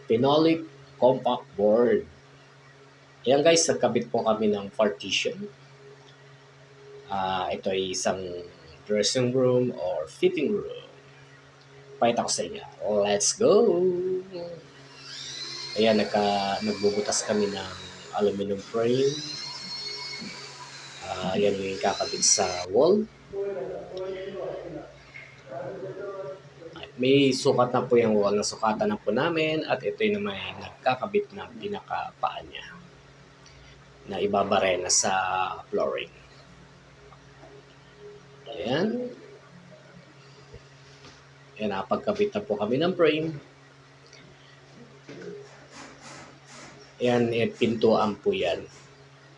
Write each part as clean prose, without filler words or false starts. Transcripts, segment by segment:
Phenolic compact board. Ayan guys, nagkabit po kami ng partition. Ito ay isang dressing room or fitting room. Pakita ko sa inyo. Let's go! Ayan, nagbubutas kami ng aluminum frame. Ayan yung kakabit sa wall. May sukat na po yung wall, nasukatan na po namin, at ito yung may nagkakabit ng pinakapaa niya na ibabarena sa flooring. Ayan. Ayan, napagkabit na po kami ng frame. Ayan, pintuan po yan.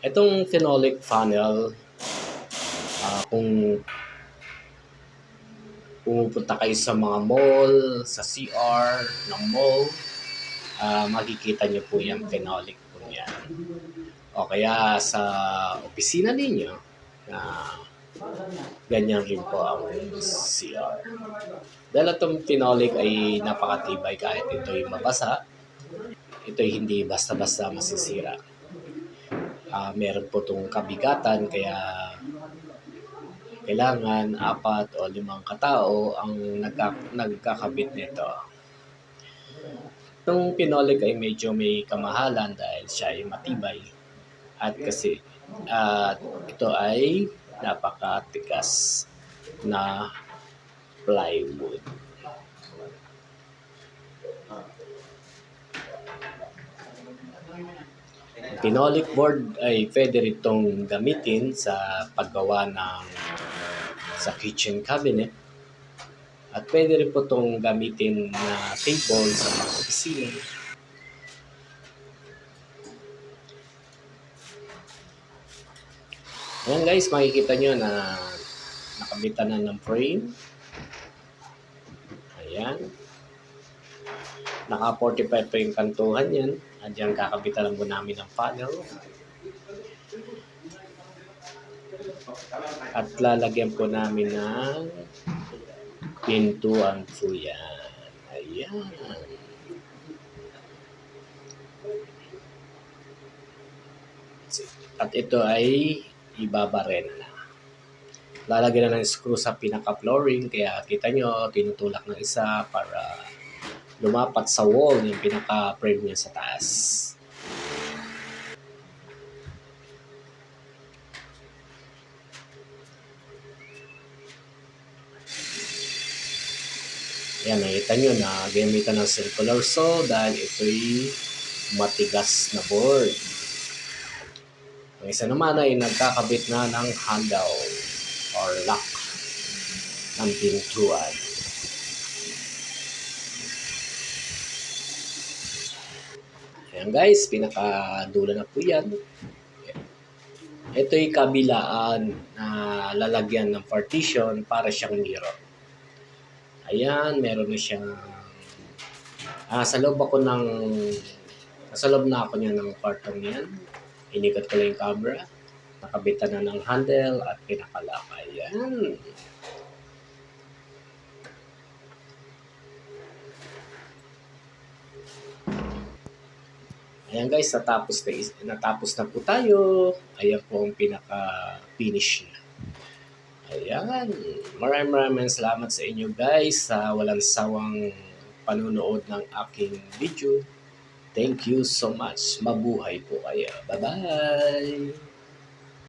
Itong phenolic funnel, kung pumupunta kayo sa mga mall, sa CR ng mall, makikita nyo po yung phenolic po yan. O kaya sa opisina ninyo, ganyan rin po ang CR. Dahil itong phenolic ay napakatibay kahit ito'y mabasa, ito'y hindi basta-basta masisira. Meron po itong kabigatan, kaya kailangan 4 o 5 katao ang nagkakabit nito. Itong phenolic ay medyo may kamahalan dahil siya ay matibay. At kasi ito ay napakatigas na plywood. Phenolic board ay pwede rin itong gamitin sa paggawa sa kitchen cabinet, at pwede rin po itong gamitin na table sa mga opisina. Ayan guys, makikita nyo na nakabitan na ng frame. Ayan. Naka 45 pa yung kantuhan yan. At yan, kakabitan lang po namin ng panel. At lalagyan po namin ng pintuan po yan. Ayan. At ito ay ibabaren na. Lalagyan na ng screw sa pinaka-flooring. Kaya kita nyo, tinutulak ng isa para lumapat sa wall yung pinaka-frame niya sa taas. Ayan, nakita nyo na gamitan ng circular saw dahil ito'y matigas na board. Ang isa naman ay nagkakabit na ng handle or lock ng pintuan. Ayan guys, pinakadulo na po yan. Ito'y kabilaan na lalagyan ng partition para siyang mirror. Ayan, meron na siyang sa loob na ako niya ng kwartong yan. Inikot ko lang yung camera. Nakabitan na ng handle at pinakalock. Ayan. Ayan guys, natapos na po tayo. Ayan po ang pinaka-finish niya. Ayan. Maraming salamat sa inyo guys sa walang sawang panunood ng aking video. Thank you so much. Mabuhay po kayo. Bye-bye!